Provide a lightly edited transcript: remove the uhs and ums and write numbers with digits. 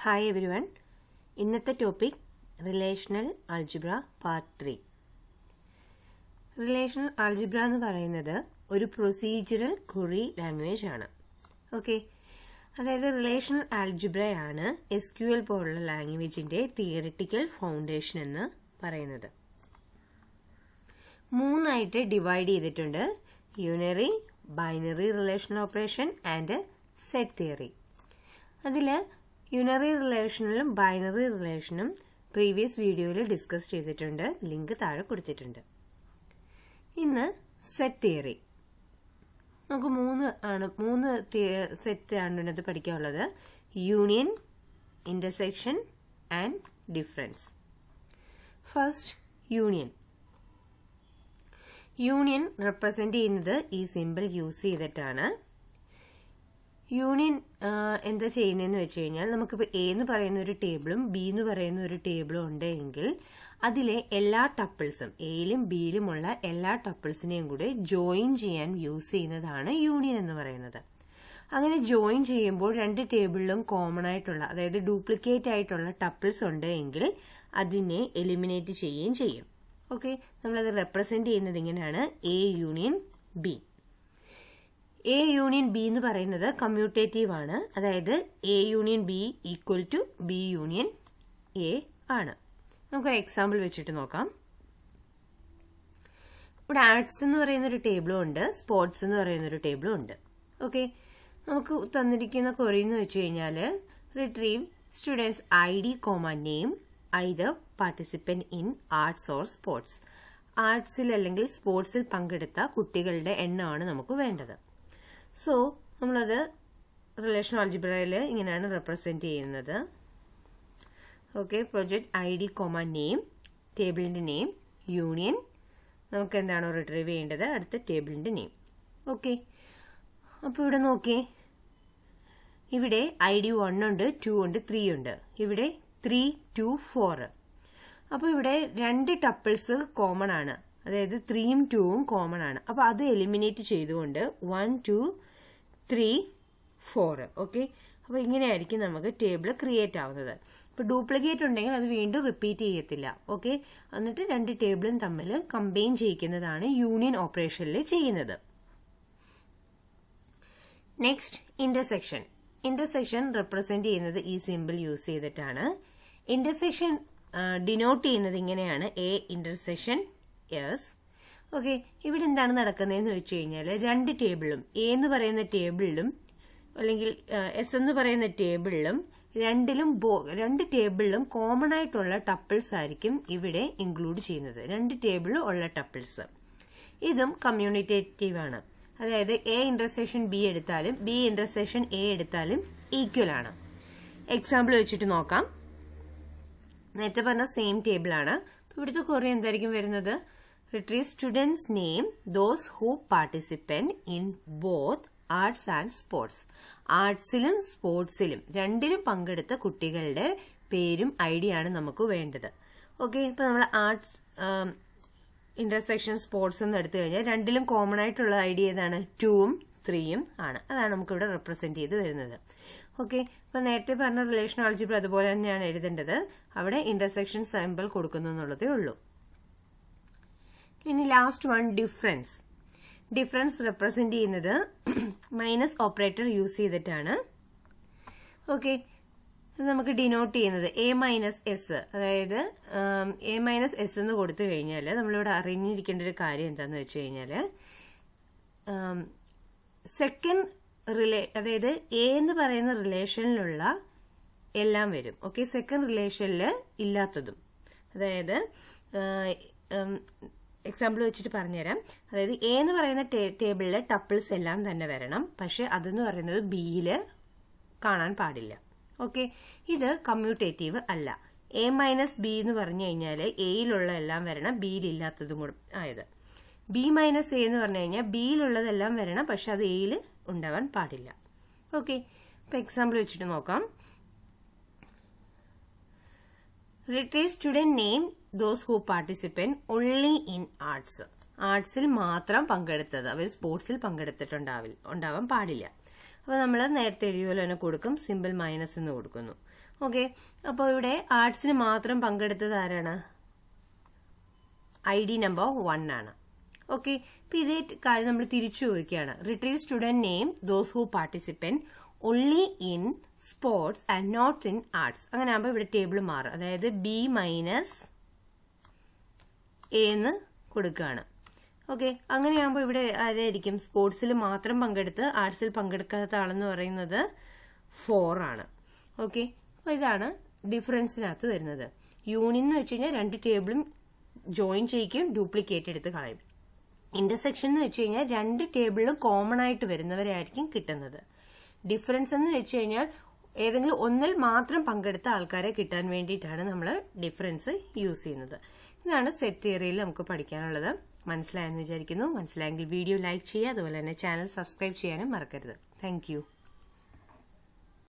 Hi everyone. ഇന്നത്തെ topic relational algebra part 3. Relational algebra എന്ന് പറയുന്നത് ഒരു പ്രൊസീജിയറൽ ക്വറി ലാംഗ്വേജ് ആണ്. ഓക്കെ, അതായത് റിലേഷണൽ ആൾജിബ്രയാണ് SQL പോലുള്ള ലാംഗ്വേജിന്റെ തിയറിറ്റിക്കൽ ഫൗണ്ടേഷൻ എന്ന് പറയുന്നത്. മൂന്നായിട്ട് ഡിവൈഡ് ചെയ്തിട്ടുണ്ട്: unary, binary relational operation and set theory. അതിൽ യൂണറി റിലേഷനിലും ബൈനറി റിലേഷനും പ്രീവിയസ് വീഡിയോയിൽ ഡിസ്കസ് ചെയ്തിട്ടുണ്ട്. ലിങ്ക് താഴെ കൊടുത്തിട്ടുണ്ട്. ഇന്ന് സെറ്റ് തിയറി. നമുക്ക് മൂന്ന് സെറ്റ് ആണ് ഇതിനകത്ത് പഠിക്കാനുള്ളത്: union, intersection and difference. First, union. Union represent ചെയ്യുന്നത് ഈ സിമ്പിൾ യൂസ് ചെയ്തിട്ടാണ്. യൂണിയൻ എന്താ ചെയ്യുന്നതെന്ന് വെച്ച് കഴിഞ്ഞാൽ, നമുക്കിപ്പോൾ എ എന്ന് പറയുന്ന ഒരു ടേബിളും ബി എന്ന് പറയുന്ന ഒരു ടേബിളും ഉണ്ടെങ്കിൽ അതിലെ എല്ലാ ടപ്പിൾസും, എയിലും ബിയിലുമുള്ള എല്ലാ ടപ്പിൾസിനെയും കൂടെ ജോയിൻ ചെയ്യാൻ യൂസ് ചെയ്യുന്നതാണ് യൂണിയൻ എന്ന് പറയുന്നത്. അങ്ങനെ ജോയിൻ ചെയ്യുമ്പോൾ രണ്ട് ടേബിളിലും കോമൺ ആയിട്ടുള്ള, അതായത് ഡ്യൂപ്ലിക്കേറ്റ് ആയിട്ടുള്ള ടപ്പിൾസ് ഉണ്ടെങ്കിൽ അതിനെ എലിമിനേറ്റ് ചെയ്യുകയും ചെയ്യും. ഓക്കെ, നമ്മളത് റെപ്രസെന്റ് ചെയ്യുന്നത് ഇങ്ങനെയാണ്: A union B. A union B എന്ന് പറയുന്നത് കമ്മ്യൂട്ടേറ്റീവ് ആണ്. അതായത് A union B equal to B union A ആണ്. നമുക്കൊരു എക്സാമ്പിൾ വെച്ചിട്ട് നോക്കാം. ഇവിടെ ആർട്സ് എന്ന് പറയുന്ന ഒരു ടേബിളും ഉണ്ട്, സ്പോർട്സ് എന്ന് പറയുന്ന ഒരു ടേബിളും ഉണ്ട്. ഓക്കെ, നമുക്ക് തന്നിരിക്കുന്ന ക്വറി എന്ന് വെച്ച് കഴിഞ്ഞാൽ, retrieve students ID, name either participant in arts or sports. ആർട്സിൽ അല്ലെങ്കിൽ സ്പോർട്സിൽ പങ്കെടുത്ത കുട്ടികളുടെ എണ്ണമാണ് നമുക്ക് വേണ്ടത്. സോ നമ്മളത് റിലേഷണൽ ആൾജിബ്രയിൽ ഇങ്ങനെയാണ് റെപ്രസെന്റ് ചെയ്യുന്നത്. ഓക്കെ, പ്രൊജക്ട് ID, നെയിം, ടേബിളിന്റെ നെയിം, യൂണിയൻ, നമുക്ക് എന്താണോ റിട്രീവ് ചെയ്യേണ്ടത് അടുത്ത ടേബിളിന്റെ നെയിം. ഓക്കെ, അപ്പോൾ ഇവിടെ നോക്കിയേ, ഇവിടെ ID 1 ഉണ്ട്, 2 ഉണ്ട്, 3 ഉണ്ട്. ഇവിടെ 3, 2, 4. അപ്പോൾ ഇവിടെ രണ്ട് ടപ്പിൾസ് കോമൺ ആണ്, അതായത് 3ഉം 2ഉം കോമൺ ആണ്. അപ്പൊ അത് എലിമിനേറ്റ് ചെയ്തുകൊണ്ട് 1, 2, 3, 4. ഓക്കെ, അപ്പൊ ഇങ്ങനെയായിരിക്കും നമുക്ക് ടേബിൾ ക്രിയേറ്റ് ആവുന്നത്. ഇപ്പൊ ഡ്യൂപ്ലിക്കേറ്റ് ഉണ്ടെങ്കിൽ അത് വീണ്ടും റിപ്പീറ്റ് ചെയ്യത്തില്ല. ഓക്കെ, എന്നിട്ട് രണ്ട് ടേബിളും തമ്മിൽ കമ്പൈൻ ചെയ്യിക്കുന്നതാണ് യൂണിയൻ ഓപ്പറേഷനിൽ ചെയ്യുന്നത്. Next, intersection. ഇന്റർസെക്ഷൻ റെപ്രസെന്റ് ചെയ്യുന്നത് ഈ സിമ്പിൾ യൂസ് ചെയ്തിട്ടാണ്. ഇന്റർസെക്ഷൻ ഡിനോട്ട് ചെയ്യുന്നത് ഇങ്ങനെയാണ്: എ ഇന്റർസെക്ഷൻ യെസ്. ഓക്കെ, ഇവിടെ എന്താണ് നടക്കുന്നതെന്ന് വെച്ച് കഴിഞ്ഞാൽ, രണ്ട് ടേബിളും, എ എന്ന് പറയുന്ന ടേബിളിലും അല്ലെങ്കിൽ എസ് എന്ന് പറയുന്ന ടേബിളിലും രണ്ട് ടേബിളിലും കോമൺ ആയിട്ടുള്ള ടപ്പിൾസ് ആയിരിക്കും ഇവിടെ ഇൻക്ലൂഡ് ചെയ്യുന്നത്. രണ്ട് ടേബിളിൽ ഉള്ള ടപ്പിൾസ്. ഇതും കമ്മ്യൂണിറ്റേറ്റീവ് ആണ്. അതായത് എ ഇന്റർസെക്ഷൻ ബി എടുത്താലും ബി ഇന്റർസെക്ഷൻ എ എടുത്താലും ഈക്വൽ ആണ്. എക്സാമ്പിൾ വെച്ചിട്ട് നോക്കാം. നേരത്തെ പറഞ്ഞ സെയിം ടേബിൾ ആണ്. ഇവിടുത്തെ ക്വറി എന്തായിരിക്കും വരുന്നത്? Retrieve students name those who participant in both arts and sports. ആർട്സിലും സ്പോർട്സിലും രണ്ടിലും പങ്കെടുത്ത കുട്ടികളുടെ പേരും ID ആണ് നമുക്ക് വേണ്ടത്. ഓക്കെ, ഇപ്പൊ നമ്മൾ ആർട്സ് ഇന്റർസെക്ഷൻ സ്പോർട്സ് എന്ന് എടുത്തു കഴിഞ്ഞാൽ രണ്ടിലും കോമൺ ആയിട്ടുള്ള ID ഏതാണ്? 2ഉം 3ഉം ആണ്. അതാണ് നമുക്ക് ഇവിടെ റെപ്രസെന്റ് ചെയ്ത് വരുന്നത്. ഓക്കെ, ഇപ്പൊ നേരത്തെ പറഞ്ഞ റിലേഷൻ ആൾജിബ്ര അതുപോലെ തന്നെയാണ് എഴുതേണ്ടത്. അവിടെ ഇന്റർസെക്ഷൻ സിമ്പിൾ കൊടുക്കുന്നു എന്നുള്ളതേ ഉള്ളൂ. ഇനി last one, difference. Difference represent ചെയ്യുന്നത് മൈനസ് ഓപ്പറേറ്റർ യൂസ് ചെയ്തിട്ടാണ്. ഓക്കെ, നമുക്ക് ഡിനോട്ട് ചെയ്യുന്നത് A-S. അതായത് A-S എന്ന് കൊടുത്തു കഴിഞ്ഞാൽ നമ്മളിവിടെ അറിഞ്ഞിരിക്കേണ്ട ഒരു കാര്യം എന്താന്ന് വെച്ച് കഴിഞ്ഞാല്, സെക്കൻഡ് അതായത് എ എന്ന് പറയുന്ന റിലേഷനിലുള്ള എല്ലാം വരും. ഓക്കെ, സെക്കൻഡ് റിലേഷനിൽ ഇല്ലാത്തതും. അതായത് എക്സാമ്പിൾ വെച്ചിട്ട് പറഞ്ഞുതരാം. അതായത് എ എന്ന് പറയുന്ന ടേബിളിലെ ടപ്പിൾസ് എല്ലാം തന്നെ വരണം, പക്ഷെ അതെന്ന് പറയുന്നത് ബിയില് കാണാൻ പാടില്ല. ഓക്കെ, ഇത് കമ്മ്യൂട്ടേറ്റീവ് അല്ല. A-B എന്ന് പറഞ്ഞു കഴിഞ്ഞാൽ എയിലുള്ള എല്ലാം വരണം, ബിയിലില്ലാത്തതും കൂടെ ആയത്. B-A എന്ന് പറഞ്ഞു കഴിഞ്ഞാൽ ബിയിലുള്ളതെല്ലാം വരണം, പക്ഷെ അത് എയിൽ ഉണ്ടാവാൻ പാടില്ല. ഓക്കെ, ഇപ്പൊ എക്സാമ്പിൾ വെച്ചിട്ട് നോക്കാം. Retrieve student name those who participant only in arts. ആർട്സിൽ മാത്രം പങ്കെടുത്തത്, അവർ സ്പോർട്സിൽ പങ്കെടുത്തിട്ടുണ്ടാവാൻ പാടില്ല. അപ്പൊ നമ്മൾ നേരത്തെ എഴുതിയ പോലെ തന്നെ കൊടുക്കും, സിമ്പിൾ മൈനസ് എന്ന് കൊടുക്കുന്നു. ഓക്കെ, അപ്പോൾ ഇവിടെ ആർട്സിന് മാത്രം പങ്കെടുത്തത് ആരാണ്? ID നമ്പർ 1 ആണ്. ഓക്കെ, ഇപ്പൊ ഇതേ കാര്യം നമ്മൾ തിരിച്ചു ചോദിക്കുകയാണ്. Retrieve student name those who participant only in sports and not in arts. അങ്ങനെ ആകുമ്പോൾ ഇവിടെ ടേബിൾ മാറും. അതായത് B മൈനസ് A എന്ന് കൊടുക്കുകയാണ്. ഓക്കെ, അങ്ങനെയാകുമ്പോൾ ഇവിടെ ആരായിരിക്കും? സ്പോർട്സിൽ മാത്രം പങ്കെടുത്ത് ആർട്സിൽ പങ്കെടുക്കാത്ത ആളെന്ന് പറയുന്നത് 4 ആണ്. ഓക്കെ, അപ്പോൾ ഇതാണ് ഡിഫറൻസിനകത്ത് വരുന്നത്. യൂണിയൻ എന്ന് വെച്ച് കഴിഞ്ഞാൽ രണ്ട് ടേബിളും ജോയിൻ ചെയ്യിക്കും, ഡ്യൂപ്ലിക്കേറ്റ് എടുത്ത് കളയും. ഇന്റർസെക്ഷൻ എന്ന് വെച്ച് കഴിഞ്ഞാൽ രണ്ട് ടേബിളിലും കോമൺ ആയിട്ട് വരുന്നവരായിരിക്കും കിട്ടുന്നത്. ഡിഫറൻസ് എന്ന് വെച്ച് കഴിഞ്ഞാൽ ഏതെങ്കിലും ഒന്നിൽ മാത്രം പങ്കെടുത്ത ആൾക്കാരെ കിട്ടാൻ വേണ്ടിയിട്ടാണ് നമ്മൾ ഡിഫറൻസ് യൂസ് ചെയ്യുന്നത്. ഇതാണ് സെറ്റ് തിയറിയിൽ നമുക്ക് പഠിക്കാനുള്ളത്. മനസ്സിലായെന്ന് വിചാരിക്കുന്നു. മനസ്സിലായെങ്കിൽ വീഡിയോ ലൈക്ക് ചെയ്യുക, അതുപോലെ തന്നെ ചാനൽ സബ്സ്ക്രൈബ് ചെയ്യാനും മറക്കരുത്. താങ്ക്